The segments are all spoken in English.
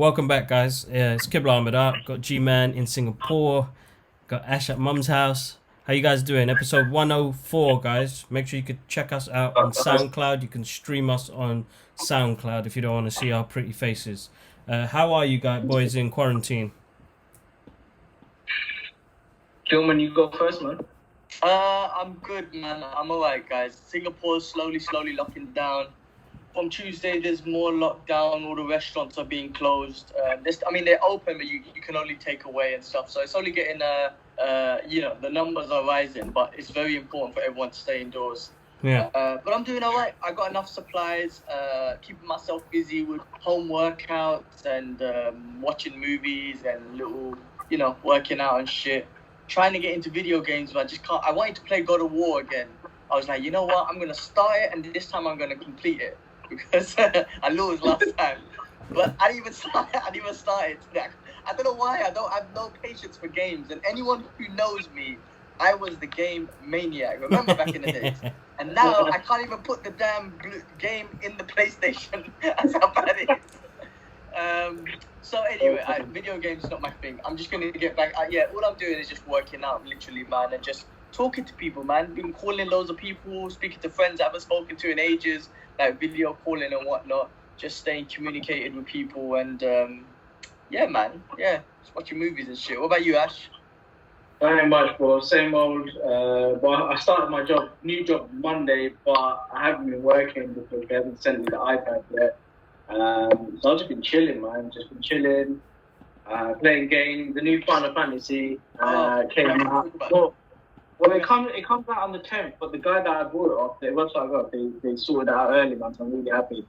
Welcome back, guys. It's Kibla Ahmed. Got G-Man in Singapore. Got Ash at Mum's house. How you guys doing? Episode 104, guys. Make sure you could check us out on SoundCloud. You can stream us on SoundCloud if you don't want to see our pretty faces. How are you guys, boys, in quarantine? Gilman, you go first, man. I'm good, man. I'm alright, guys. Singapore's slowly locking down. From Tuesday, there's more lockdown. All the restaurants are being closed. They're open, but you can only take away and stuff. So it's only getting, the numbers are rising. But it's very important for everyone to stay indoors. Yeah. But I'm doing alright. I got enough supplies. Keeping myself busy with home workouts and watching movies and little, working out and shit. Trying to get into video games, but I just can't. I wanted to play God of War again. I was like, you know what? I'm gonna start it, and this time I'm gonna complete it because I lost last time. But I didn't even start it. I don't know why. I have no patience for games. And anyone who knows me, I was the game maniac. Remember back in the days? And now I can't even put the damn game in the PlayStation. That's how bad it is. So anyway, video games is not my thing. I'm just going to get back. All I'm doing is just working out, literally, man, and just talking to people, man. Been calling loads of people, speaking to friends I haven't spoken to in ages, like video calling and whatnot. Just staying communicated with people and, man. Yeah, just watching movies and shit. What about you, Ash? Not very much, bro. Same old. But I started my new job Monday, but I haven't been working because they haven't sent me the iPad yet. So I've just been chilling, man. Playing games. The new Final Fantasy came out. Well, it comes out on the 10th, but the guy that I bought it off, the website I got, they sorted it out early, man. So I'm really happy.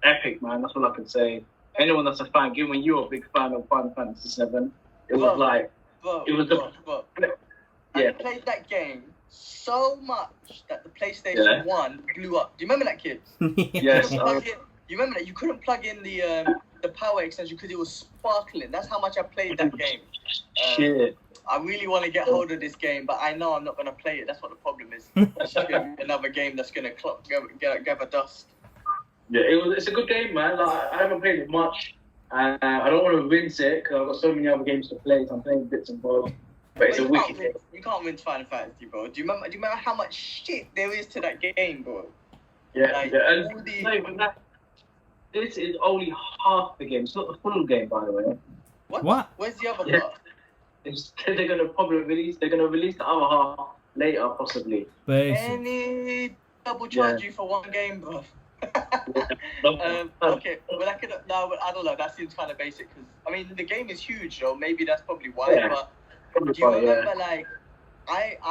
Epic, man. That's all I can say. Anyone that's a fan, given you're a big fan of Final Fantasy 7, it was like, I played that game so much that the PlayStation 1 blew up. Do you remember that, kid? Yes. You remember that? You couldn't plug in the power extension because it was sparkling. That's how much I played that game. Shit. I really want to get hold of this game, but I know I'm not going to play it. That's what the problem is. It's just gonna be another game that's going to gather dust. Yeah, it's a good game, man. Like, I haven't played it much. I don't want to rinse it because I've got so many other games to play. So I'm playing bits and bobs. But it's a wicked game. You can't rinse Final Fantasy, bro. Do you remember how much shit there is to that game, bro? Yeah, this is only half the game. It's not the full game, by the way. What? Where's the other part? They're gonna probably release the other half later, possibly. Any double charge you for one game, bro? Okay, well but I don't know. That seems kind of basic because the game is huge, though. Maybe that's probably why. Yeah. But do you remember, like, I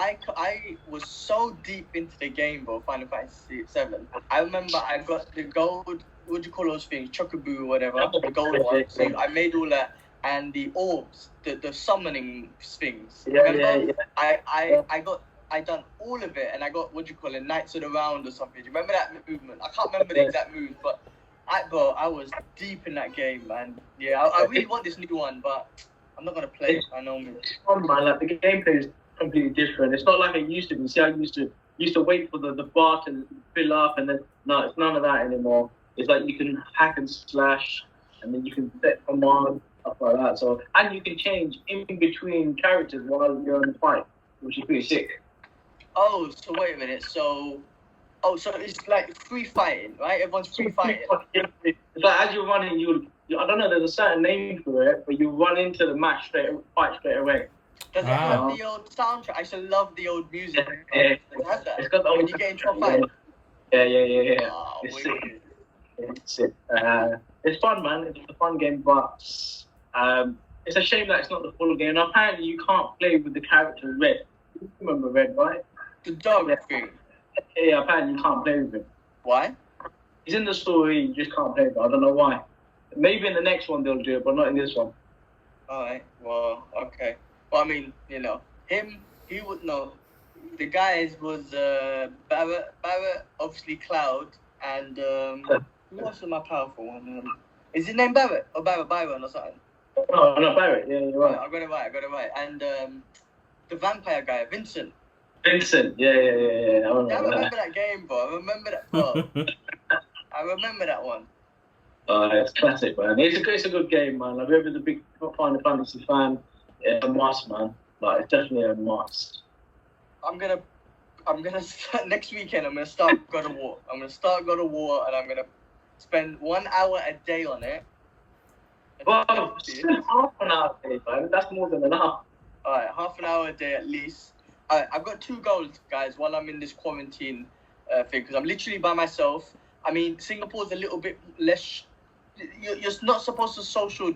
was so deep into the game, bro. Final Fantasy 7. I remember I got the gold. What do you call those things? Chocobo or whatever. The gold one. So I made all that. And the orbs, the summoning things. Remember? I done all of it, and I got Knights of the Round or something. Do you remember that movement? I can't remember the exact move, but I was deep in that game, man. Yeah, I really want this new one, but I'm not gonna play it. I know me. Man, like the gameplay is completely different. It's not like it used to be. See, I used to wait for the bar to fill up, and then no, it's none of that anymore. It's like you can hack and slash, and then you can set command. Stuff like that. So, and you can change in between characters while you're in the fight, which is pretty sick. Oh, so wait a minute. So it's like free fighting, right? Everyone's free fighting. It's like as you're running, I don't know. There's a certain name for it, but you run into the match fight straight away. Does it have the old soundtrack? I used to love the old music. Yeah. Does it have that? It's got the when you get into a fight. Yeah. Oh, it's sick. It's sick. It's fun, man. It's a fun game, but. It's a shame that it's not the full game. Apparently, you can't play with the character Red. You remember Red, right? The dog thing. Yeah, apparently you can't play with him. Why? He's in the story, you just can't play with him. I don't know why. Maybe in the next one they'll do it, but not in this one. Alright, well, okay. Well, him, he would know. The guys was Barrett, obviously Cloud, and who was the more powerful one? Is his name Barrett or Byron or something? No, Barrett. Yeah, you're right. I got it right. And the vampire guy, Vincent. Vincent. Yeah. I remember that game, bro. I remember that one. It's classic, man. It's a good game, man. Like, whoever's a big Final Fantasy fan, it's a must, man. Like, it's definitely a must. I'm gonna start next weekend. I'm gonna start God of War. I'm gonna start God of War, and I'm gonna spend 1 hour a day on it. Well, spend half an hour a day, man. That's more than enough. All right, half an hour a day at least. I've got 2 goals, guys, while I'm in this quarantine thing, because I'm literally by myself. I mean, Singapore's a little bit less. You're not supposed to social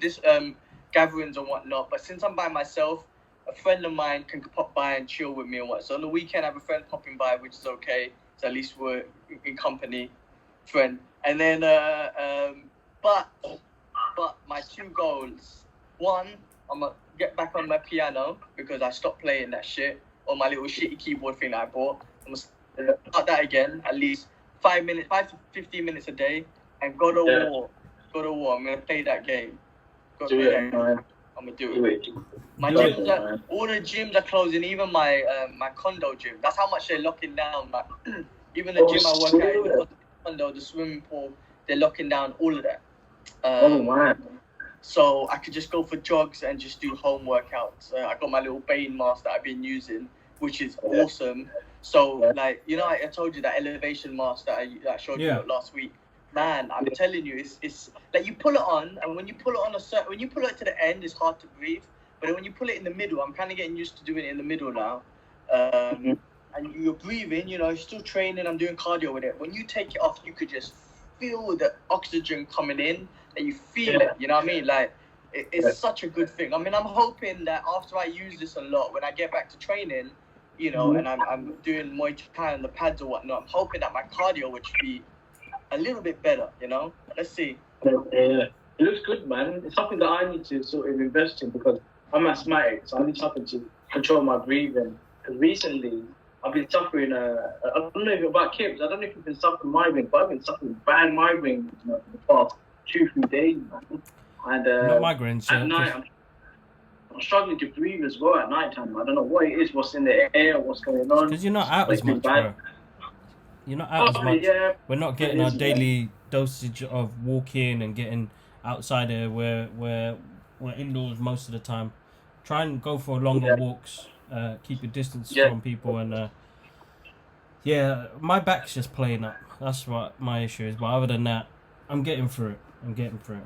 gatherings and whatnot, but since I'm by myself, a friend of mine can pop by and chill with me and what. So on the weekend, I have a friend popping by, which is okay. So at least we're in company, friend. And then, but my 2 goals. One, I'm gonna get back on my piano because I stopped playing that shit on my little shitty keyboard thing that I bought. I'm gonna start that again, at least 5 to 15 minutes a day, and God of War. God of War. I'm gonna play that game. Do it, man. I'm gonna do it. My gyms are, all the gyms are closing, even my my condo gym. That's how much they're locking down. Like, even the gym I work at, the condo, the swimming pool, they're locking down all of that. Oh man! So I could just go for jogs and just do home workouts. I got my little Bane mask that I've been using, which is awesome. So like, you know, I told you that elevation mask that I showed you last week. Man, I'm telling you, it's like you pull it on, and when you pull it on when you pull it to the end, it's hard to breathe. But then when you pull it in the middle, I'm kind of getting used to doing it in the middle now. And you're breathing, you know, you're still training. I'm doing cardio with it. When you take it off, you could just feel the oxygen coming in, and you feel it. You know what I mean? Like it's such a good thing. I mean, I'm hoping that after I use this a lot, when I get back to training, you know, and I'm doing Muay Thai on the pads or whatnot, I'm hoping that my cardio would be a little bit better, you know. Let's see. Yeah, it looks good, man. It's something that I need to sort of invest in because I'm asthmatic, so I need something to control my breathing. Because recently, I've been suffering. I don't know if about Kips. I don't know if you've been suffering migraine, but I've been suffering bad migraine for the past 2-3 days, man. And not migraines. At night, I'm struggling to breathe as well at night time. I don't know what it is, what's in the air, what's going on. Because you're not out as much, bro. You're not out as much. Yeah, we're not getting our daily dosage of walking and getting outside here. We're indoors most of the time. Try and go for longer walks. Keep your distance from people, and my back's just playing up. That's what my issue is. But other than that, I'm getting through it. I'm getting through it.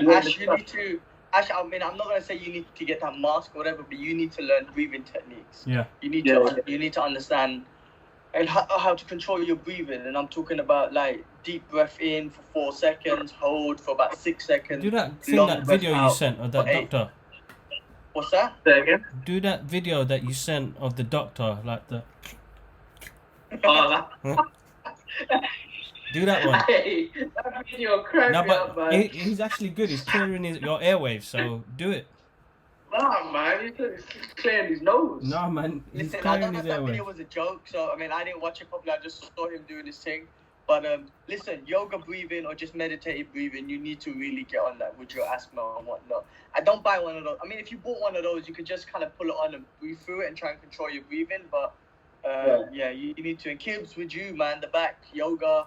Ash, you need to. Ash, I mean, I'm not gonna say you need to get that mask or whatever, but you need to learn breathing techniques. Yeah. You need to understand and how to control your breathing. And I'm talking about like deep breath in for 4 seconds, hold for about 6 seconds. Do that thing, that video you sent of that doctor. What's that? Say again? Do that video that you sent of the doctor, like the. Do that one. Hey, that video cracked me up, man. He's actually good. He's clearing your airwaves, so do it. Nah, man, he's clearing his nose. Nah, man, he's Listen, clearing his that airwaves. video was a joke, so I mean, I didn't watch it properly. I just saw him doing his thing. But listen, yoga breathing or just meditative breathing, you need to really get on that with your asthma and whatnot. I don't buy one of those. I mean, if you bought one of those, you could just kind of pull it on and breathe through it and try and control your breathing. But you need to. And Kibbs with you, man, the back, yoga,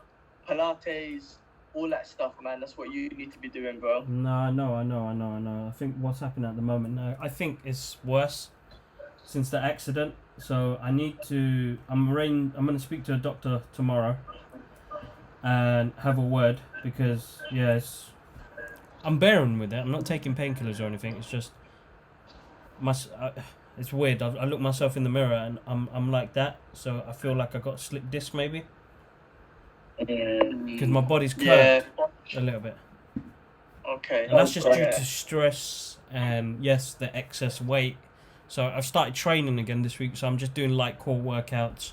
Pilates, all that stuff, man. That's what you need to be doing, bro. No, I know. I think what's happening at the moment now, I think it's worse since the accident. So I need to. I'm going to speak to a doctor tomorrow and have a word because I'm bearing with it. I'm not taking painkillers or anything. It's just it's weird. I look myself in the mirror and I'm like that. So I feel like I got a slip disc maybe. Because my body's curved a little bit. Okay. And that's just due to stress and the excess weight. So I've started training again this week. So I'm just doing light core workouts,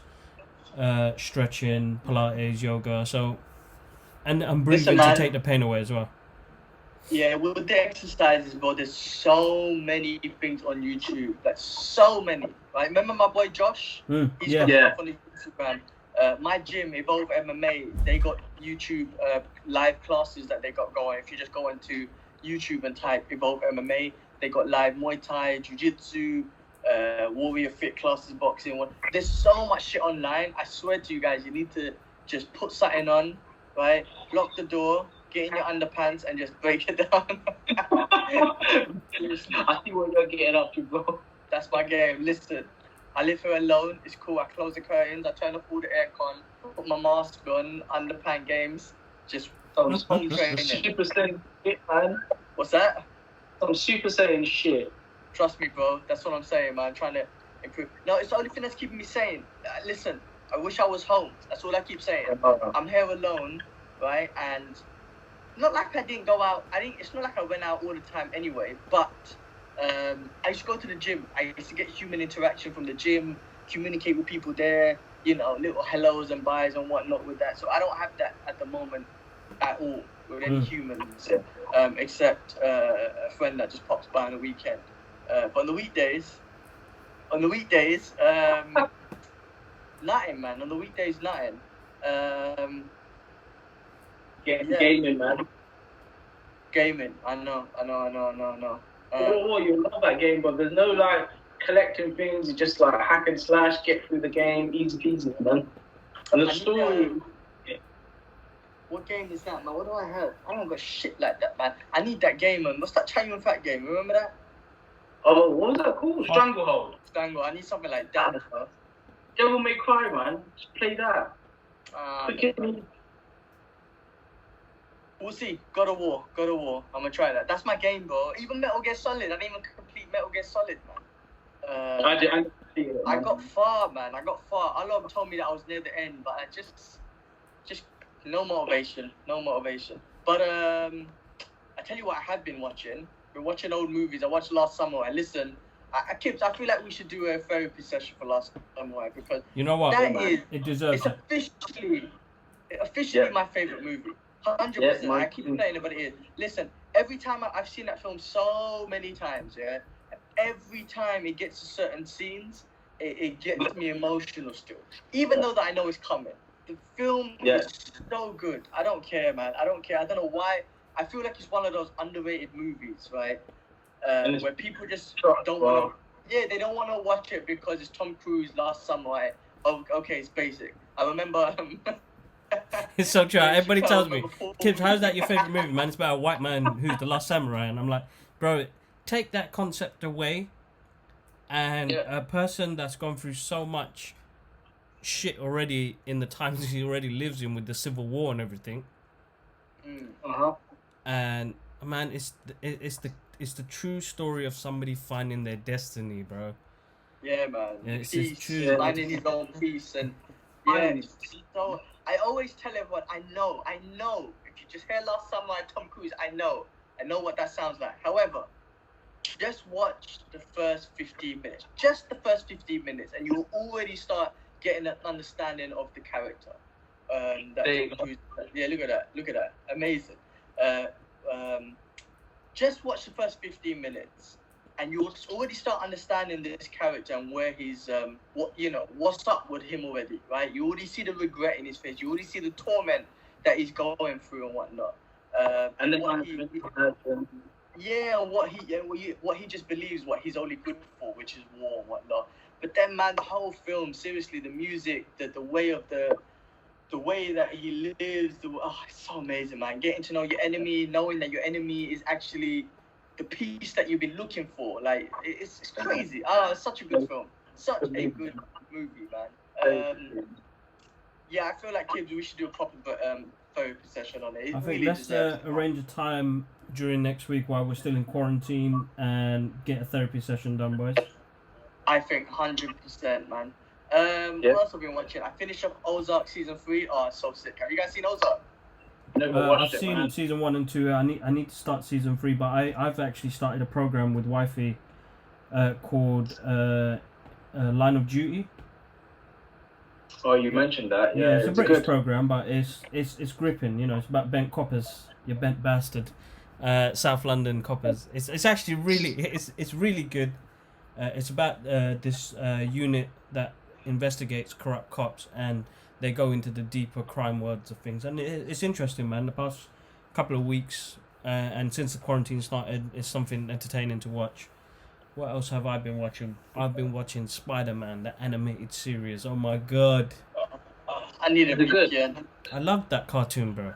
stretching, Pilates, yoga. So, and I'm breathing to take the pain away as well. Yeah, with the exercises, bro, there's so many things on YouTube. Like so many. Like remember my boy Josh? He's got stuff on his Instagram. My gym, Evolve MMA, they got YouTube live classes that they got going. If you just go into YouTube and type Evolve MMA, they got live Muay Thai, Jiu-Jitsu, Warrior Fit classes, boxing. There's so much shit online. I swear to you guys, you need to just put something on right? Lock the door, get in your underpants, and just break it down. Seriously. I see what you're getting up to, bro. That's my game. Listen, I live here alone. It's cool. I close the curtains. I turn off all the aircon. Put my mask on. Underpant games. Just Some home training. Super Saiyan shit, man. What's that? Some Super Saiyan shit. Trust me, bro. That's what I'm saying, man. Trying to improve. No, it's the only thing that's keeping me sane. Listen, I wish I was home. That's all I keep saying. I'm here alone, right? And not like I didn't go out. It's not like I went out all the time anyway. But I used to go to the gym. I used to get human interaction from the gym, communicate with people there. You know, little hellos and byes and whatnot with that. So I don't have that at the moment at all with any humans, except a friend that just pops by on the weekend. But on the weekdays, nothing, man. On the weekdays, nothing. Gaming, man. Gaming. I know. You love that game, but there's no like collecting things. You just like hack and slash, get through the game, easy peasy, man. And the story. What game is that, man? What do I have? I don't got shit like that, man. I need that game, man. What's that China Fat game? Remember that? Oh, what was that called? Stranglehold. Strangle. I need something like that. Devil May Cry, man. Just play that. We'll see. God of War. I'm gonna try that. That's my game, bro. Even Metal Gear Solid. I didn't even complete Metal Gear Solid, man. I got far, man. Allah told me that I was near the end, but I just no motivation. But I tell you what, I have been watching. Been watching old movies. I watched Last Samurai. Listen, I feel like we should do a therapy session for Last Samurai because you know what? It deserves. It's officially my favorite movie. 100%. I keep saying it, but it is. Listen, every time I've seen that film so many times, yeah. Every time it gets to certain scenes, it gets me emotional still. Even though that I know it's coming. The film is so good. I don't care, man. I don't know why. I feel like it's one of those underrated movies, right? Where people just don't want to. Yeah, they don't want to watch it because it's Tom Cruise, Last Samurai. Oh, okay, it's basic. I remember. It's so true. Everybody tells me, Kibbs, how's that your favorite movie, man? It's about a white man who's the last samurai, and I'm like, bro, take that concept away, and a person that's gone through so much shit already in the times he already lives in with the Civil War and everything. And man, it's the true story of somebody finding their destiny, bro. Yeah, man. Yeah, it's true. Finding his own peace and so I always tell everyone, I know. If you just hear Last Samurai, Tom Cruise, I know what that sounds like. However, just watch the first 15 minutes. Just the first 15 minutes, and you'll already start getting an understanding of the character. Yeah, look at that. Amazing. Just watch the first 15 minutes, and you'll already start understanding this character and where he's, what's up with him already, right? You already see the regret in his face. You already see the torment that he's going through and whatnot. And then what he just believes what he's only good for, which is war and whatnot. But then, man, the whole film, seriously, the music, the way that he lives, it's so amazing, man. Getting to know your enemy, knowing that your enemy is actually the piece that you've been looking for. Like, it's crazy. It's such a good film. Such a good movie, man. Yeah, I feel like, Kibbs, we should do a proper therapy session on it. I think let's arrange a time during next week while we're still in quarantine and get a therapy session done, boys. I think 100%, man. What else have I been watching? I finished up Ozark season 3. Oh, it's so sick. Have you guys seen Ozark? I've seen season 1 and 2. I need to start season 3, but I've actually started a program with Wifey called Line of Duty. Oh, you mentioned that. Yeah, it's a British program, but it's gripping. You know, it's about bent coppers. You bent bastard. South London coppers. It's actually it's really good. It's about this unit that investigates corrupt cops, and they go into the deeper crime worlds of things, and it's interesting, man. The past couple of weeks and since the quarantine started, it's something entertaining to watch. What else have I been watching? I've been watching Spider-Man, the animated series. Oh my god. I need a They're good. VPN. I love that cartoon, bro.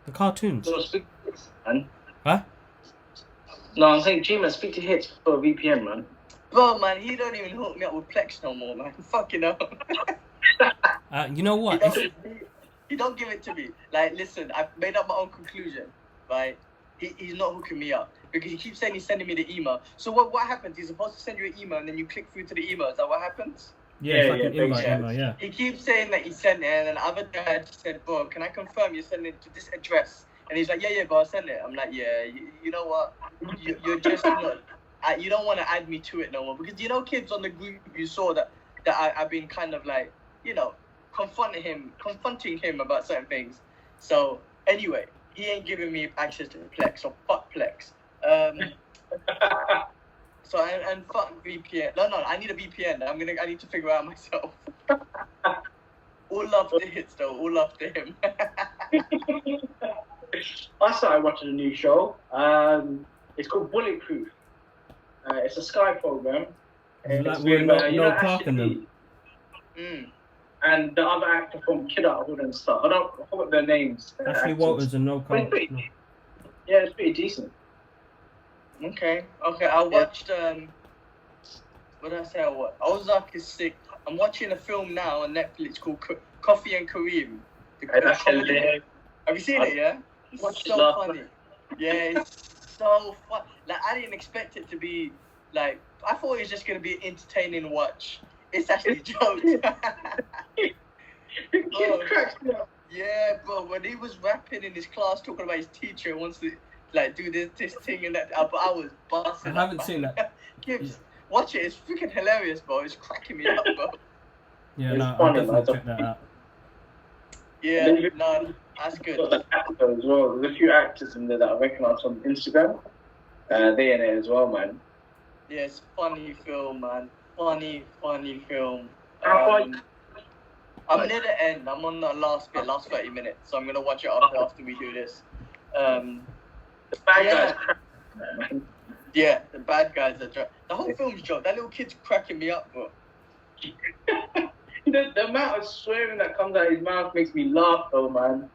The cartoons. No, speak to Hits, man. Huh? No, I'm saying G-Man, speak to Hits for a VPN, man. Bro, man, he don't even hook me up with Plex no more, man. Fucking hell. You know what? He don't give it to me. Like, listen, I've made up my own conclusion, right? He's not hooking me up because he keeps saying he's sending me the email. So what happens? He's supposed to send you an email and then you click through to the email. Is that what happens? Yeah, it's like an invite basically. email, yeah. He keeps saying that he sent it, and then the other guy just said, bro, can I confirm you're sending it to this address? And he's like, yeah, bro, I'll send it. I'm like, yeah, you know what? You're just not, you don't want to add me to it no more. Because, you know, kids on the group, you saw that I've been kind of like, you know, confronting him about certain things. So, anyway, he ain't giving me access to Plex, so fuck Plex. So and fuck VPN. No, I need a VPN. I need to figure out myself. All love to Hits though. All love to him. I started watching a new show. It's called Bulletproof. It's a Sky program. Like with no Clark in them. And the other actor from Kidderhood and stuff. I forgot their names. Ashley Walters and no Clark. No. Yeah, it's pretty decent. Okay. I watched what did I say I watched? Ozark is sick. I'm watching a film now on Netflix called Coffee and Kareem. Have you seen it, yeah? It's so funny. Yeah, it's so fun. Like, I didn't expect it to be, like, I thought it was just going to be an entertaining watch. It's actually jokes. Yeah, bro, when he was rapping in his class talking about his teacher and wants to, like, do this thing and that, but I was busting. I haven't seen that. Gibbs, watch it. It's freaking hilarious, bro. It's cracking me up, bro. Yeah, It's no, I'll funny, definitely man. check that out. Yeah, no, that's good. Got the actor as well. There's a few actors in there that I recognise from Instagram. They in it as well, man. Yeah, it's funny film, man. Funny film. How far I'm near the end. I'm on the last 30 minutes. So I'm gonna watch it after we do this. the bad Yeah. guys crap, man. Yeah, the bad guys are the whole film's joke. That little kid's cracking me up, bro. The amount of swearing that comes out of his mouth makes me laugh, though, man.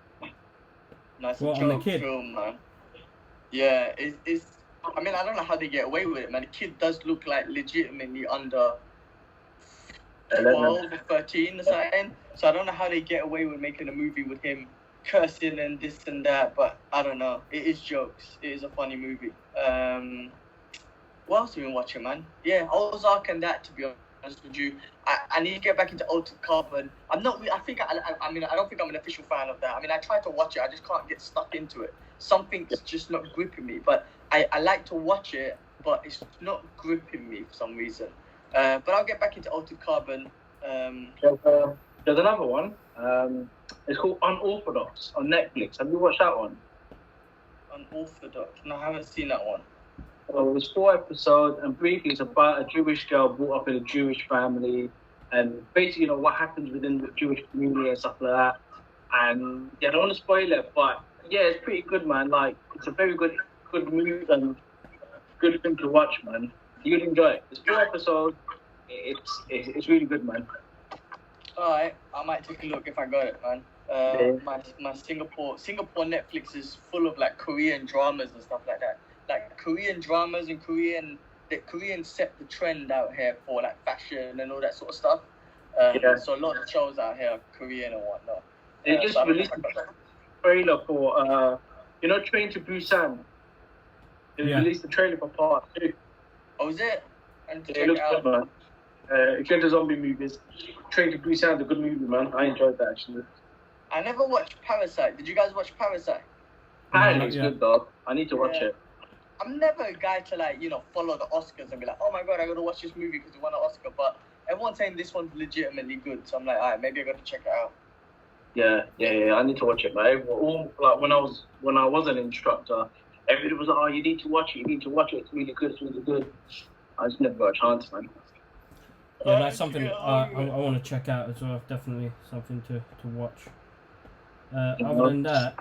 Nice What, on the joke kid? film, man. Yeah, it's. I mean, I don't know how they get away with it, man. The kid does look like legitimately under 12 or 13 or something. So I don't know how they get away with making a movie with him cursing and this and that. But I don't know. It is jokes. It is a funny movie. What else have you been watching, man? Yeah, Ozark and that, to be honest with you. I need to get back into Alton Karpin. I'm not. I think. I mean, I don't think I'm an official fan of that. I mean, I try to watch it. I just can't get stuck into it. Something's just not gripping me. But I like to watch it, but it's not gripping me for some reason. But I'll get back into Alton Karpin. There's another one. It's called Unorthodox on Netflix. Have you watched that one? Unorthodox. No, I haven't seen that one. Well, it was 4 episodes, and briefly, it's about a Jewish girl brought up in a Jewish family, and basically, what happens within the Jewish community and stuff like that. And yeah, I don't want to spoil it, but yeah, it's pretty good, man. Like, it's a very good movie and good thing to watch, man. You'd enjoy it. It's 4 episodes. It's really good, man. Alright, I might take a look if I got it, man. My Singapore Netflix is full of like Korean dramas and stuff like that. Like Korean dramas and Korean set the trend out here for like fashion and all that sort of stuff. So a lot of shows out here are Korean and whatnot. They just released a trailer for Train to Busan. They released the trailer for part 2. Oh, is it? And to It check looks it out. good, man. If you're into zombie movies, Train to Busan's a good movie, man. I enjoyed that, actually. I never watched Parasite. Did you guys watch Parasite? Apparently it's good, dog. I need to watch it. I'm never a guy to follow the Oscars and be like, oh my god, I gotta watch this movie because it won an Oscar. But everyone's saying this one's legitimately good, so I'm like, alright, maybe I gotta check it out. Yeah. I need to watch it, man. Like when I was an instructor, everybody was like, oh, you need to watch it. It's really good. I just never got a chance, man. Yeah, that's something I want to check out as well. Definitely something to watch. Other than that,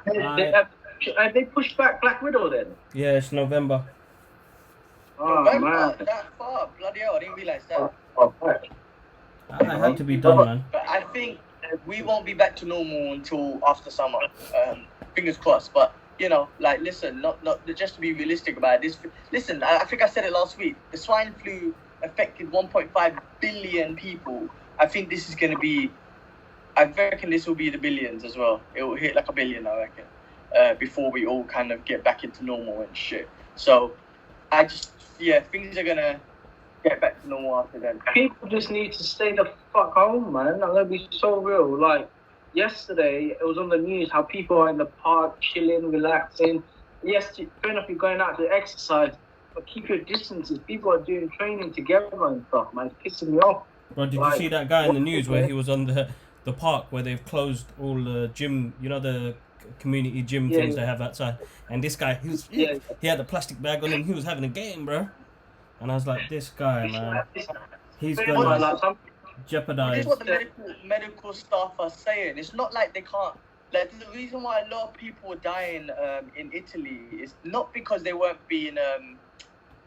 Have they pushed back Black Widow then? yeah, it's November. Oh, man. That far, bloody hell, I didn't realize that. Oh, fuck. It had to be done, man. But I think we won't be back to normal until after summer. Fingers crossed. But like, listen, not just to be realistic about it. Listen, I think I said it last week. The swine flu affected 1.5 billion people. I think this is going to be. I reckon this will be the billions as well. It will hit like a billion, I reckon, before we all kind of get back into normal and shit. So, things are gonna get back to normal after then. People just need to stay the fuck home, man. I'm gonna be so real. Like yesterday, it was on the news how people are in the park chilling, relaxing. Yes, fair enough, you're going out to exercise, but keep your distances. People are doing training together and stuff, man. It's pissing me off. Bro, did you see that guy in the news where he was on the park where they've closed all the gym, the community gym things they have outside, and this guy, he had a plastic bag on him. He was having a game, bro. And I was like, this guy, man, he's gonna jeopardize. This is what the medical staff are saying. It's not like they can't. Like, the reason why a lot of people were dying in Italy is not because they weren't being.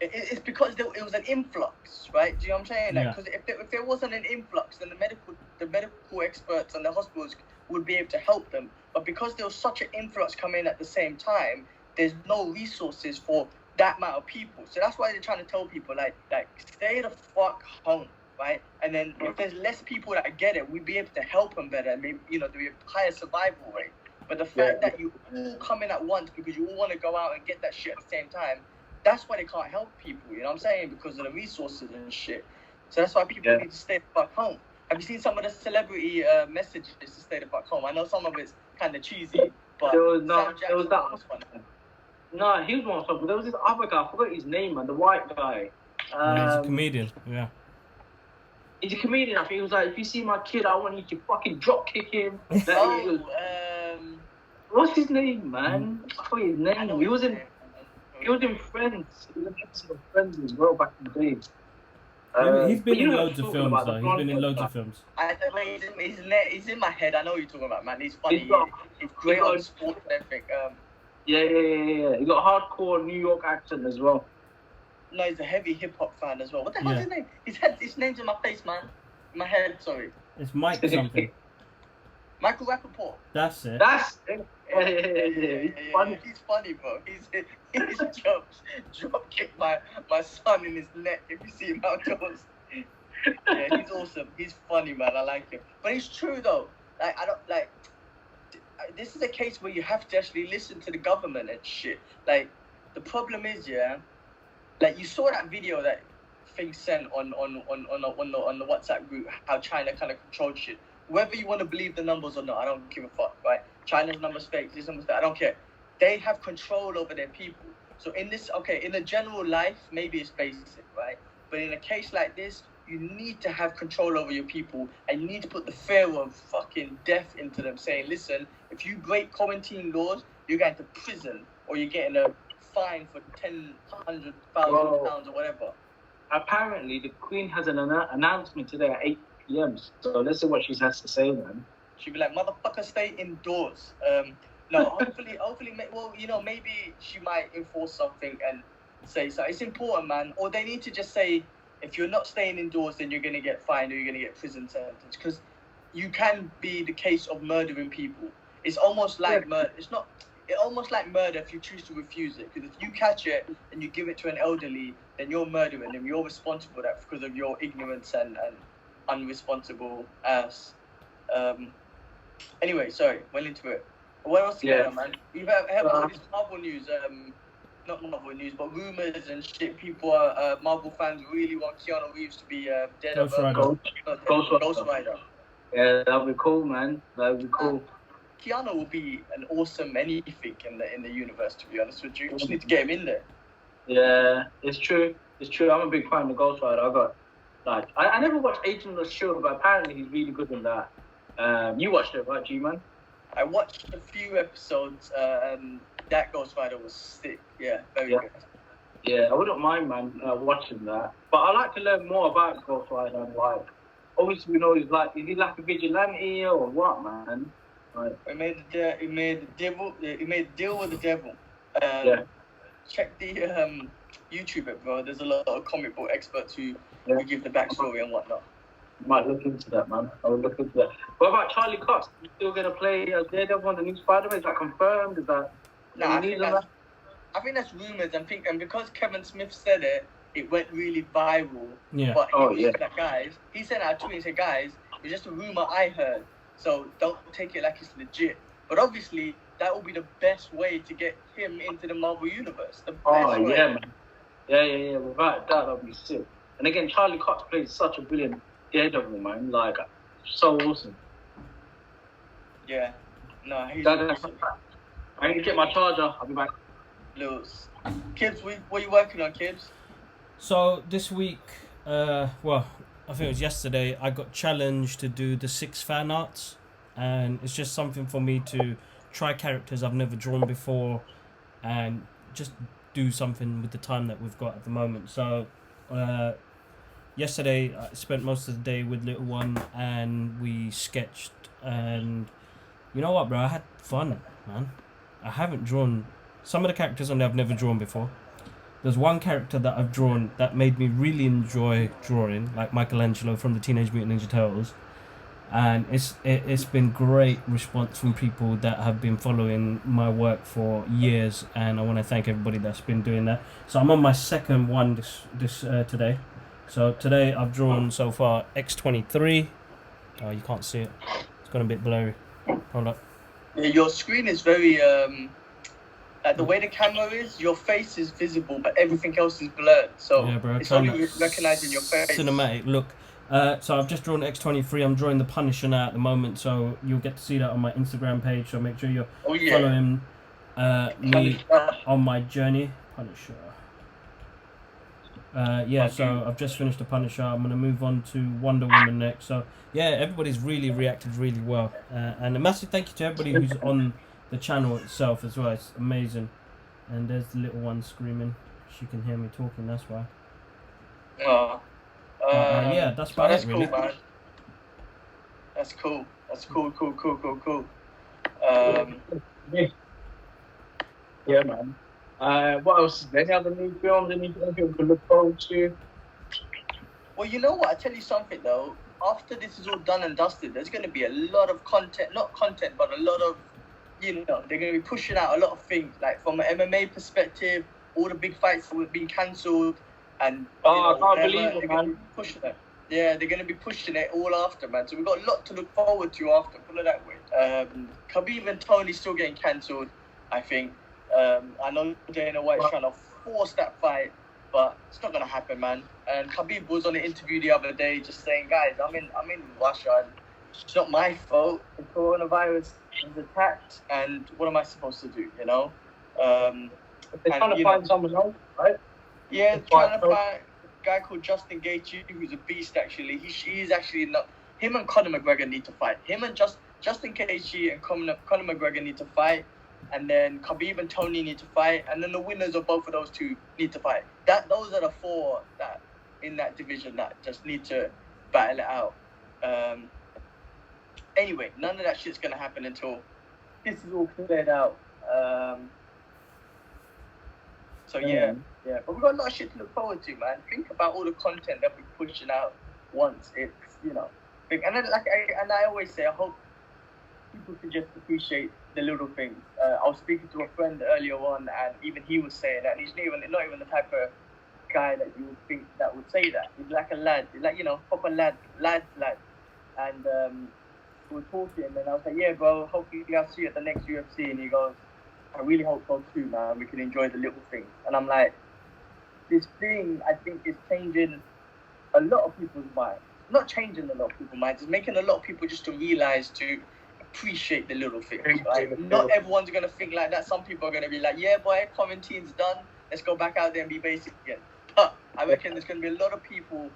It's because it was an influx, right? Do you know what I'm saying? Because if there wasn't an influx, then the medical experts and the hospitals would be able to help them. But because there was such an influx coming in at the same time, there's no resources for that amount of people. So that's why they're trying to tell people like stay the fuck home, right? And then if there's less people that get it, we'd be able to help them better. Maybe there'll be a higher survival rate. But the fact that you all come in at once because you all want to go out and get that shit at the same time, that's why they can't help people. You know what I'm saying? Because of the resources and shit. So that's why people need to stay the fuck home. Have you seen some of the celebrity messages to stay the fuck home? I know some of it's kind of cheesy, but there was funny. No, he was more fun, but there was this other guy, I forgot his name, man, the white guy. He's a comedian, yeah. He's a comedian, I think. He was like, if you see my kid, I want you to fucking drop kick him. What's his name, man? I forgot his name. He was in Friends. He was in Friends as well back in the day. He's been in loads of films, though. He's been in loads of films. He's in my head. I know what you're talking about, man. He's funny. He's great on sports and everything. Yeah. He got a hardcore New York accent as well. No, he's a heavy hip hop fan as well. What the hell's his name? His name's in my face, man. In my head, sorry. It's Mike something. Michael Rappaport. That's it. Yeah. He's funny, bro. He's drop kick my son in his neck if you see him outdoors. Yeah, he's awesome. He's funny, man. I like him. But it's true though. Like, I don't like. This is a case where you have to actually listen to the government and shit. Like, the problem is, like, you saw that video that thing sent on the WhatsApp group, how China kind of controlled shit. Whether you want to believe the numbers or not, I don't give a fuck, right? China's numbers fake, this number's fake, I don't care. They have control over their people. So in a general life, maybe it's basic, right? But in a case like this, you need to have control over your people and you need to put the fear of fucking death into them, saying, listen, if you break quarantine laws, you're going to prison or you're getting a fine for 100,000 pounds or whatever. Apparently, the Queen has an announcement today at 8 p.m. So let's see what she has to say, man. She'll be like, motherfucker, stay indoors. No, hopefully, maybe she might enforce something and say so. It's important, man. Or they need to just say, if you're not staying indoors, then you're going to get fined or you're going to get prison sentence. Because you can be the case of murdering people. It's almost like murder. It's almost like murder if you choose to refuse it. Because if you catch it and you give it to an elderly, then you're murdering them. You're responsible for that because of your ignorance and unresponsible ass. Anyway, sorry, went into it. What else is going on, man? You've heard all this Marvel news, not Marvel news, but rumors and shit. People are, Marvel fans really want Keanu Reeves to be dead. Ghost Rider. Yeah, that'll be cool, man. That'll be cool. Keanu will be an awesome anything in the universe, to be honest with you. You just need to get him in there. Yeah, it's true. I'm a big fan of Ghost Rider. I never watched Agent of S.H.I.E.L.D., but apparently he's really good in that. You watched it, right, G-Man? I watched a few episodes, and that Ghost Rider was sick. Yeah, very good. Yeah, I wouldn't mind, man, watching that. But I like to learn more about Ghost Rider. And, obviously, we know is he like a vigilante or what, man? He made a deal with the devil. Check the YouTube it, bro. There's a lot of comic book experts who give the backstory and whatnot. Might look into that, man. I will look into that. What about Charlie Cox? You still gonna play as Daredevil on the new Spider-Man? Is that confirmed? Is that Nah, any news on that? I think that's rumors, and because Kevin Smith said it, it went really viral. Yeah. But Oh, he was yeah. like, guys, he sent out a tweet and said, guys, it's just a rumor I heard, so don't take it like it's legit. But obviously, that will be the best way to get him into the Marvel Universe. The best Oh, way. yeah, man. Yeah. Without that, that'd be sick. And again, Charlie Cox plays such a brilliant Daredevil, man. Like, so awesome. Yeah. No, he's awesome. I need to get my charger. I'll be back. Lewis. Kids, what are you working on, kids? So this week, well, I think it was yesterday, I got challenged to do the 6 fan arts, and it's just something for me to try characters I've never drawn before, and just do something with the time that we've got at the moment. So yesterday I spent most of the day with little one, and we sketched, and you know what, bro, I had fun, man. I haven't drawn some of the characters on there I've never drawn before. There's one character that I've drawn that made me really enjoy drawing, like Michelangelo from the Teenage Mutant Ninja Turtles, and it's been great response from people that have been following my work for years, and I want to thank everybody that's been doing that. So I'm on my second one this today. So today I've drawn so far X-23. Oh, you can't see it. It's gone a bit blurry. Hold up. Yeah, your screen is very like the way the camera is, your face is visible, but everything else is blurred. So yeah, bro, it's only recognizing your face. Cinematic look. So I've just drawn X-23. I'm drawing the Punisher now at the moment, so you'll get to see that on my Instagram page. So make sure you're following me on my journey. Punisher. So I've just finished the Punisher. I'm gonna move on to Wonder Woman next. So yeah, everybody's really reacted really well, and a massive thank you to everybody who's on the channel itself as well. It's amazing. And there's the little one screaming. She can hear me talking, that's why. Yeah, that's about it, really. Cool, man. That's cool. That's cool. Yeah, man. What else? Any other new films? Anything we can look forward to? Well, you know what? I tell you something though. After this is all done and dusted, there's going to be a lot of content. Not content, but a lot of, you know, they're going to be pushing out a lot of things. Like from an MMA perspective, all the big fights that have been cancelled, and I can't believe it, man. Pushing it. Yeah, they're going to be pushing it all after, man. So we've got a lot to look forward to after. Put it that way. Khabib and Tony still getting cancelled, I think. I know Dana White's trying to force that fight, but it's not going to happen, man. And Khabib was on an interview the other day just saying, guys, I'm in Russia, and it's not my fault. The coronavirus is attacked, and what am I supposed to do, you know? They're trying to find someone else, right? Yeah, trying to find a guy called Justin Gaethje, who's a beast, actually. He's actually not... Him and Conor McGregor need to fight. Him and Justin Gaethje and Conor McGregor need to fight. And then Khabib and Tony need to fight. And then the winners of both of those two need to fight. Those are the four that in that division that just need to battle it out. Anyway, none of that shit's going to happen until this is all cleared out. So yeah. But we've got a lot of shit to look forward to, man. Think about all the content that we're pushing out once it's, you know. And then, I always say, I hope people can just appreciate the little things. I was speaking to a friend earlier on, and even he was saying that he's not even the type of guy that you would think that would say that. He's like a lad, like, you know, proper lad. And we were talking, and I was like, yeah, bro, hopefully I'll see you at the next UFC. And he goes, I really hope so too, man. We can enjoy the little things. And I'm like, this thing, I think, is changing a lot of people's minds. Not changing a lot of people's minds. It's making a lot of people just to realize to appreciate the little things, right? Not everyone's going to think like that. Some people are going to be like, yeah, boy, quarantine's done. Let's go back out there and be basic again. But I reckon there's going to be a lot of people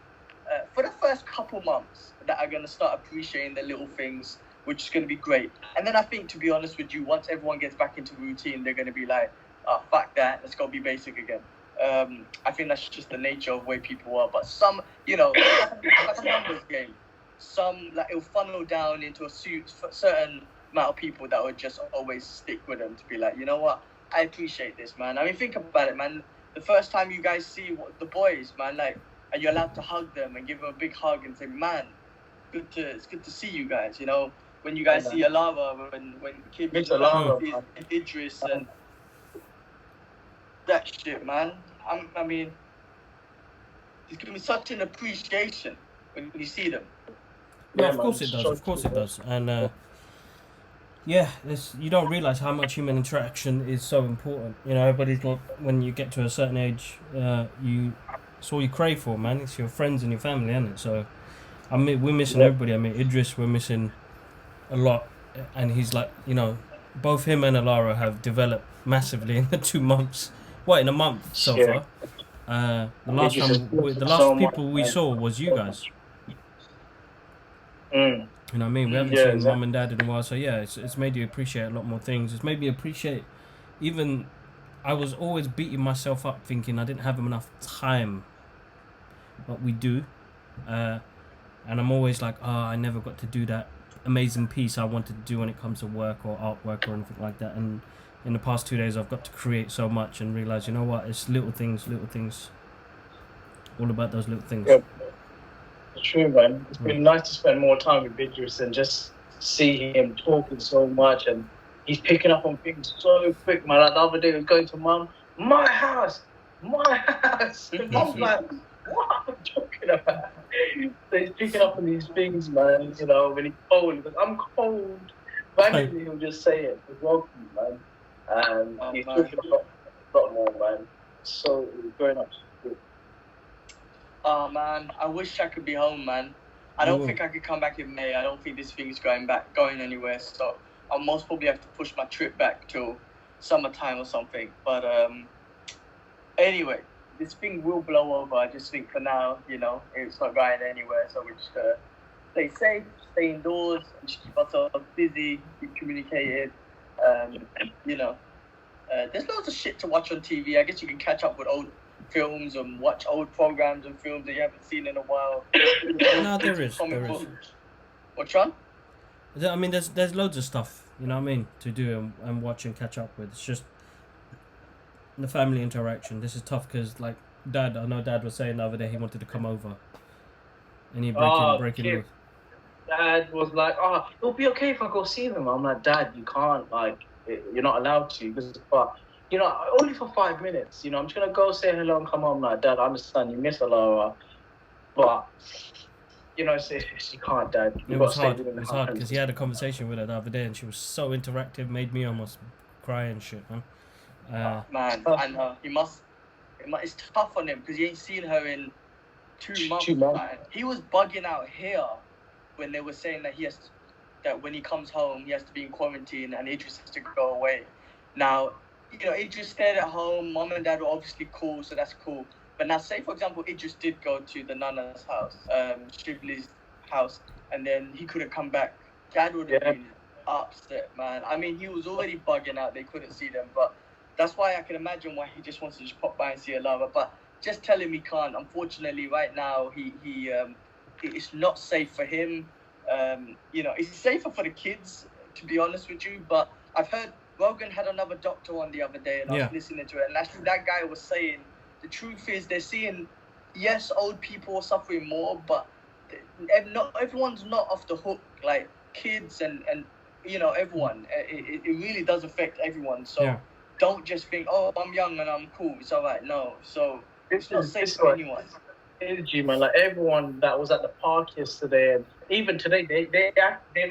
for the first couple months that are going to start appreciating the little things, which is going to be great. And then I think, to be honest with you, once everyone gets back into routine, they're going to be like, oh, fuck that, let's go be basic again. I think that's just the nature of where people are. But some, you know, like a numbers game. Some, like, it'll funnel down into a certain amount of people that would just always stick with them to be like, you know what, I appreciate this, man. I mean, think about it, man. The first time you guys see the boys, man, like, and you're allowed to hug them and give them a big hug and say, man, it's good to see you guys. You know, when you guys see Alara, when kids Miss Alara, Idris and that shit, man. I mean, it's gonna be such an appreciation when you see them. No, Yeah, of course man, it does. so Of course true, it does. And yeah, you don't realize how much human interaction is so important. You know, everybody's got, when you get to a certain age, it's all you crave for, man. It's your friends and your family, isn't it? So, we're missing Yeah. everybody. I mean, Idris, we're missing a lot, and he's like, you know, both him and Alara have developed massively in the 2 months. What, in a month so Yeah. far? The It last just time, the last so much, people we man. saw was you guys. Mm. You know what I mean? We haven't Yeah, seen exactly. mum and dad in a while, so yeah, it's made you appreciate a lot more things. It's made me appreciate, even, I was always beating myself up thinking I didn't have enough time, but we do. And I'm always like, I never got to do that amazing piece I wanted to do when it comes to work or artwork or anything like that. And in the past 2 days, I've got to create so much and realize, you know what? It's little things. All about those little things. Yeah. It's true, man. It's been nice to spend more time with Idris and just see him talking so much, and he's picking up on things so quick, man. Like the other day, he was going to mum, my house. And mum's like, what are you talking about? So he's picking up on these things, man. You know, when he's cold, he goes, I'm cold. Randomly, he'll just say it. He's welcome, man. And he's talking a lot more, man. So he's growing up. Oh man, I wish I could be home, man. I don't think I could come back in May. I don't think this thing's going anywhere. So I'll most probably have to push my trip back till summertime or something. But anyway, this thing will blow over. I just think for now, you know, it's not going anywhere. So we just stay safe, stay indoors, and just keep ourselves busy, keep communicated. You know, there's loads of shit to watch on TV. I guess you can catch up with old films and watch old programs and films that you haven't seen in a while. No, there is. What's on? I mean, there's loads of stuff, you know what I mean, to do and watch and catch up with. It's just the family interaction. This is tough because, like, I know Dad was saying the other day he wanted to come over, and he breaking loose. Dad was like, it'll be okay if I go see them. I'm like, Dad, you can't, like, you're not allowed to, but you know, only for 5 minutes. You know, I'm just gonna go say hello and come home. Like, Dad, I understand you miss Alara, but you know, she can't, Dad. It was hard. It was hard because he had a conversation with her the other day, and she was so interactive, made me almost cry and shit, man. Man, I know it's tough on him because he ain't seen her in 2 months. Man. He was bugging out here when they were saying that when he comes home he has to be in quarantine and Idris has to go away. Now, you know, Idris stayed at home. Mom and Dad were obviously cool, so that's cool. But now, say for example, Idris did go to the Nana's house, Shibli's house, and then he couldn't come back. Dad would have been upset, man. I mean, he was already bugging out. They couldn't see them, but that's why I can imagine why he just wants to just pop by and see Alara. But just tell him he can't. Unfortunately, right now, it's not safe for him. You know, it's safer for the kids, to be honest with you. But I've heard Rogan had another doctor on the other day, and I was listening to it, and actually that guy was saying the truth is they're seeing, yes, old people are suffering more, but not everyone's not off the hook. Like kids and you know, everyone. It really does affect everyone. So don't just think, oh, I'm young and I'm cool, it's all right. No, so it's not safe for anyone. Energy, man. Like everyone that was at the park yesterday, and even today, they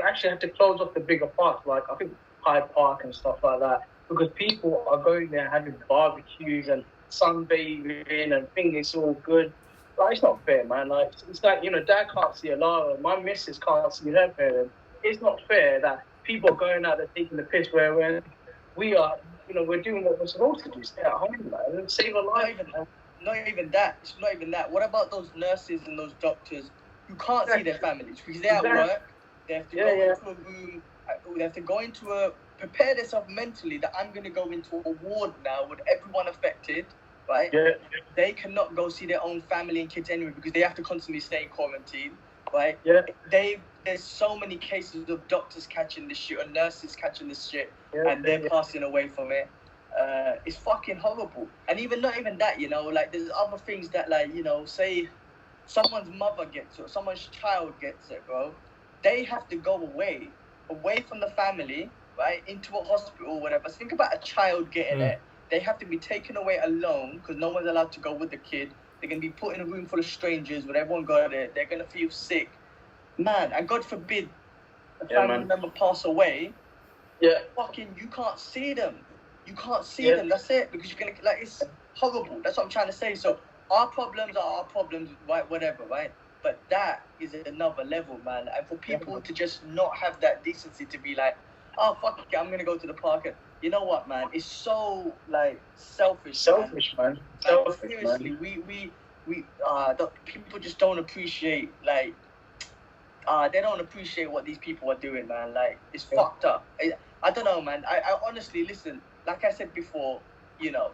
actually had to close off the bigger parks, like I think Hyde Park and stuff like that, because people are going there having barbecues and sunbathing and thinking it's all good. Like, it's not fair, man. Like, it's like, you know, Dad can't see Alara, my missus can't see her parents. It's not fair that people are going out there taking the piss where we are, you know, we're doing what we're supposed to do, stay at home, man, and save a life. Not even that. It's not even that. What about those nurses and those doctors who can't see their families because they're at work? They have to go into a room. They have to go into prepare themselves mentally that I'm going to go into a ward now with everyone affected, right? Yeah. They cannot go see their own family and kids anyway because they have to constantly stay in quarantine, right? Yeah. There's so many cases of doctors catching this shit or nurses catching this shit, and they're passing away from it. It's fucking horrible. And not even that, you know, like there's other things that, like, you know, say someone's mother gets it, or someone's child gets it, bro, they have to go away from the family, right, into a hospital or whatever. So think about a child getting it. They have to be taken away alone because no one's allowed to go with the kid. They're going to be put in a room full of strangers where everyone got it. They're going to feel sick. Man, and God forbid a family member pass away. Yeah. Fucking, you can't see them. You can't see them. That's it. Because you're going to, like, it's horrible. That's what I'm trying to say. So our problems are our problems, right? Whatever, right? But that is another level, man. And for people to just not have that decency to be like, oh, fuck it, I'm going to go to the park. And you know what, man? It's so, like, selfish, man. Seriously, people just don't appreciate, like, they don't appreciate what these people are doing, man. Like, it's fucked up. I don't know, man. I honestly, listen, like I said before, you know,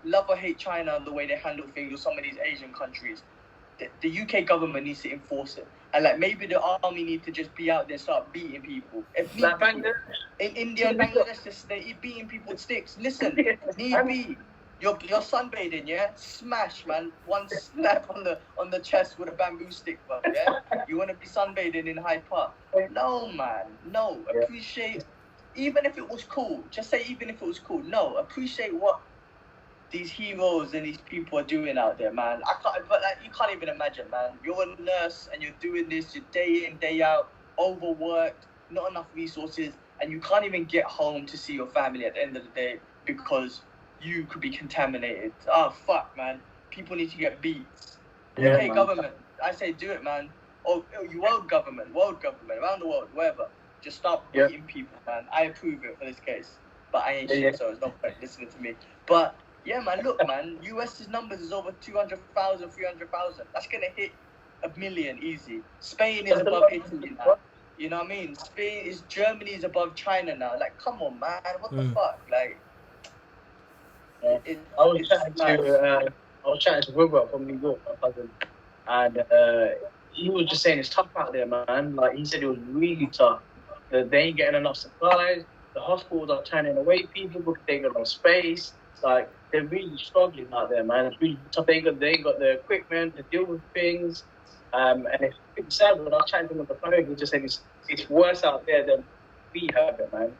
love or hate China and the way they handle things, or some of these Asian countries. The UK government needs to enforce it. And, like, maybe the army need to just be out there and start beating people. If need be, in India and Bangladesh, they beating people with sticks. Listen, need be. You're sunbathing, yeah? Smash, man. One slap on the chest with a bamboo stick, bro, yeah? You want to be sunbathing in Hyde Park? No, man. No. Appreciate, even if it was cool. Just say even if it was cool. No. Appreciate what these heroes and these people are doing out there, man. But like, you can't even imagine, man. You're a nurse and you're doing this, you're day in, day out, overworked, not enough resources, and you can't even get home to see your family at the end of the day because you could be contaminated. Oh, fuck, man. People need to get beats. Yeah, okay, man. Government, I say do it, man. Oh, you world government, around the world, wherever. Just stop beating people, man. I approve it for this case. But I ain't shit, so it's no point listening to me. But yeah, man, look, man, US's numbers is over 200,000, 300,000. That's going to hit 1 million easy. Spain is above Italy now. You know what I mean? Germany is above China now. Like, come on, man, what the fuck? Like, I was chatting to Wilbur from New York, my cousin, and he was just saying it's tough out there, man. Like, he said it was really tough. They ain't getting enough supplies. The hospitals are turning away people because they got no space. Like, they're really struggling out there, man. It's really tough. They ain't got the equipment to deal with things. And it's pretty sad. When I was chatting to him on the phone, he just said it's worse out there than we have it, man.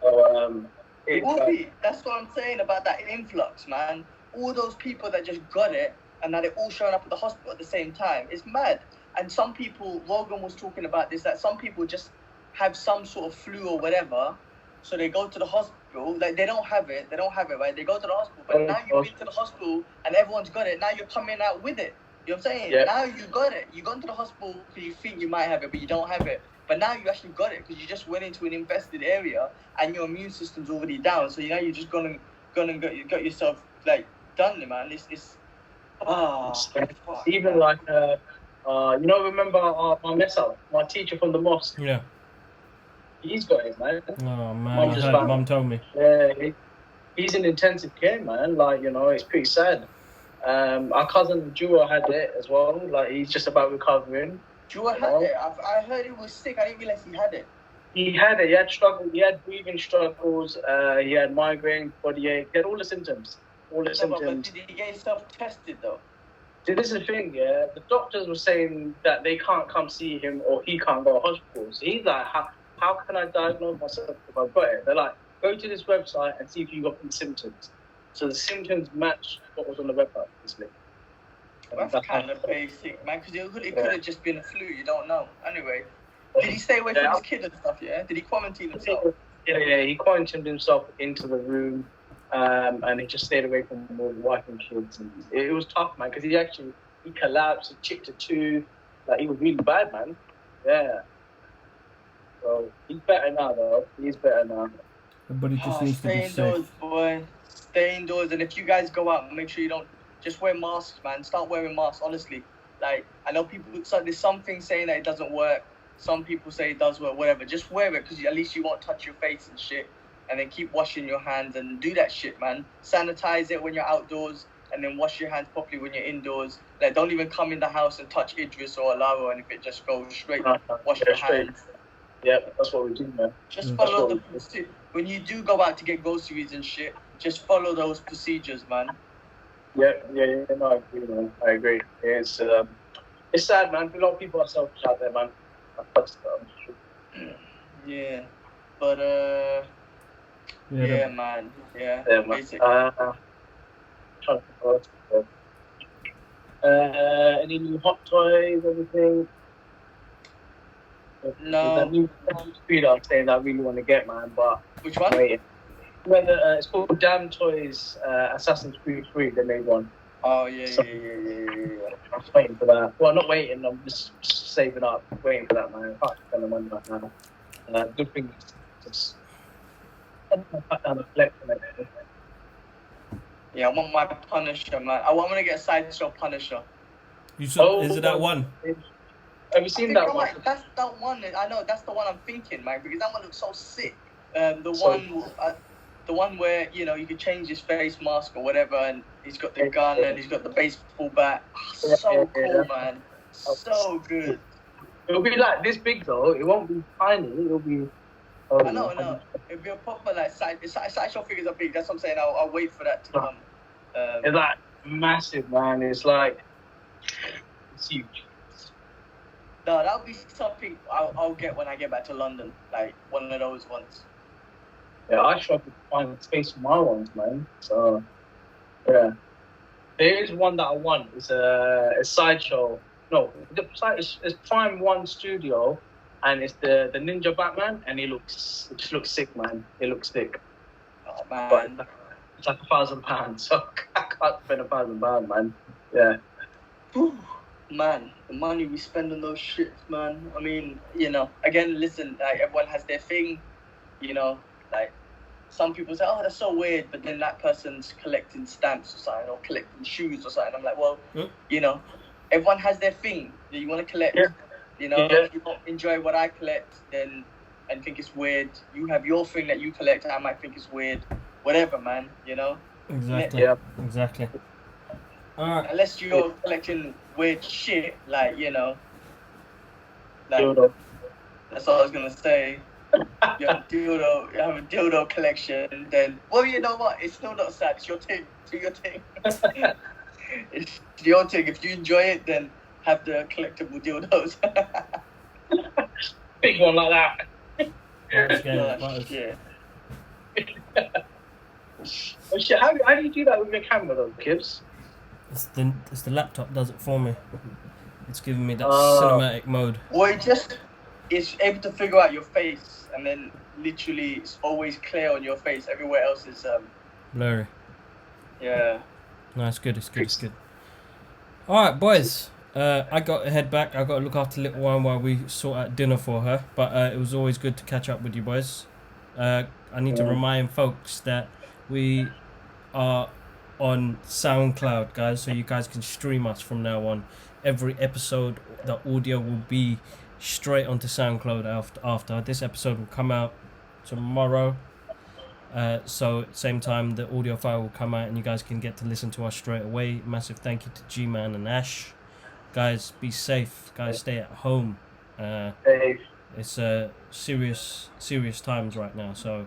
So, it will be. That's what I'm saying about that influx, man. All those people that just got it, and now they're all showing up at the hospital at the same time. It's mad. And some people, Rogan was talking about this, that some people just have some sort of flu or whatever, so they go to the hospital. Like, they don't have it, right? They go to the hospital, but now you've been to the hospital and everyone's got it. Now you're coming out with it. You know what I'm saying? Yeah. Now you got it. You gone to the hospital because you think you might have it, but you don't have it. But now you actually got it because you just went into an infested area and your immune system's already down. So now you're just gonna got yourself, like, done, man. Even like remember my mess up, my teacher from the mosque. Yeah. He's got it, man. Oh man, I heard Mum told me. Yeah, he's in intensive care, man. Like, it's pretty sad. Our cousin Jua had it as well. Like, he's just about recovering. Jua had it. I heard he was sick. I didn't realize he had it. He had it. He had struggle. He had breathing struggles. He had migraine, body ache. He had all the symptoms. But did he get himself tested though? See, this is the thing, yeah. The doctors were saying that they can't come see him or he can't go to hospital. So he's like, how can I diagnose myself if I've got it? They're like, go to this website and see if you got any symptoms. So the symptoms match what was on the website, basically. That's kind of basic, man, because it could have just been a flu. You don't know. Anyway, did he stay away from his kid and stuff? Yeah. Did he quarantine himself? Yeah. He quarantined himself into the room, and he just stayed away from his wife and kids. And it was tough, man, because he collapsed. He chipped a tooth. Like, he was really bad, man. Yeah. So he's better now, though. He's better now. Everybody just needs to be safe. Stay indoors, boy. Stay indoors, and if you guys go out, make sure you don't. Just wear masks, man. Start wearing masks, honestly. Like, I know there's something saying that it doesn't work. Some people say it does work, whatever. Just wear it, because at least you won't touch your face and shit. And then keep washing your hands and do that shit, man. Sanitize it when you're outdoors, and then wash your hands properly when you're indoors. Like, don't even come in the house and touch Idris or Alara or anything. Just go straight, wash your hands. Yeah, that's what we do, man. Just follow when you do go out to get groceries and shit, just follow those procedures, man. Yeah, no, I agree, man. I agree. It's It's sad, man. A lot of people are selfish out there, man. Yeah, but Yeah, man. Yeah, Yeah, man. basically. Trying to think what else to say. Any new hot toys, anything? No. That new speed I'm saying I really want to get, man, but Which one? waiting. It's called Damn Toys Assassin's Creed 3. They made one. Oh yeah. I'm just waiting for that. Well, not waiting. I'm just saving up, waiting for that, man. I can't spend the money right now. Good thing is just cut down the flex and everything. Yeah, I want my Punisher, man. I want to get a sideshow Punisher. You saw? Is it that one? Have you seen that one? That's that one. I know that's the one I'm thinking, man, because that one looks so sick. The one where you can change his face mask or whatever, and he's got the gun and he's got the baseball bat. So cool, man. So good. It'll be like this big though. It won't be tiny. It'll be. I know. It'll be a proper like sideshow figures are big. That's what I'm saying. I'll wait for that to come. It's like massive, man. It's huge. No, that'll be something I'll get when I get back to London. Like one of those ones. Yeah, I struggle to find space for my ones, man. So, yeah. There is one that I want. It's a sideshow. No, it's Prime One Studio, and it's the Ninja Batman, and it just looks sick, man. It looks sick. Oh man, but it's like £1,000, so I can't spend £1,000, man. Yeah. Ooh, man, the money we spend on those shits, man. I mean, again, listen, like everyone has their thing, like some people say, oh, that's so weird, but then that person's collecting stamps or something, or collecting shoes or something. I'm like, well, everyone has their thing that you want to collect. If you don't enjoy what I collect, then and think it's weird, you have your thing that you collect. I might think it's weird, whatever, man. Exactly. Yeah. Exactly. All right. Unless you're collecting weird shit, like Dildo. That's all I was gonna say. You have a dildo collection, then you know what? It's still not sad. It's your thing. Do your thing. It's your thing. If you enjoy it, then have the collectible dildos. Big one like that. Yeah. Oh, shit. How do you do that with your camera, though, Gibbs? It's the laptop does it for me. It's giving me that cinematic mode. Well, it's able to figure out your face, and then literally it's always clear on your face. Everywhere else is blurry. Yeah. No, it's good. It's good. All right, boys. I got to head back. I got to look after little one while we sort out dinner for her. But it was always good to catch up with you boys. I need to remind folks that we are on SoundCloud, guys, so you guys can stream us from now on. Every episode, the audio will be straight onto SoundCloud after. This episode will come out tomorrow. So same time the audio file will come out and you guys can get to listen to us straight away. Massive thank you to G-Man and Ash. Guys, be safe. Guys, stay at home. It's serious times right now, so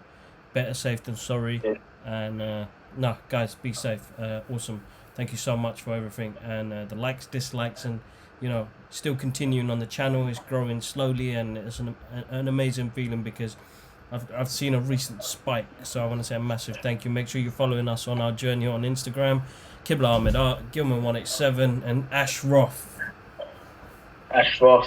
better safe than sorry. And no, guys, be safe. Awesome. Thank you so much for everything, and the likes, dislikes, and still continuing on the channel is growing slowly, and it's an amazing feeling because I've seen a recent spike. So I want to say a massive thank you. Make sure you're following us on our journey on Instagram, Qibla Ahmed Art, Gilman187, and Ash Roth.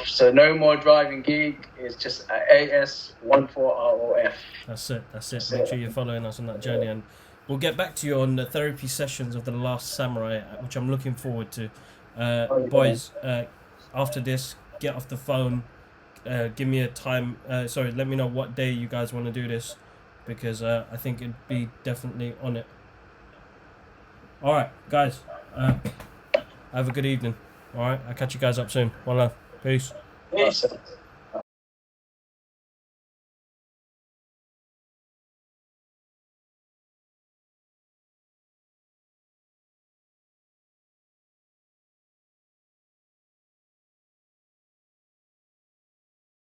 So no more driving geek. It's just AS14ROF. That's it. Make sure you're following us on that journey, and we'll get back to you on the therapy sessions of The Last Samurai, which I'm looking forward to. Boys, after this, get off the phone. Give me a time. Let me know what day you guys want to do this, because I think it'd be definitely on it. All right, guys. Have a good evening. All right, I'll catch you guys up soon. One love. Peace.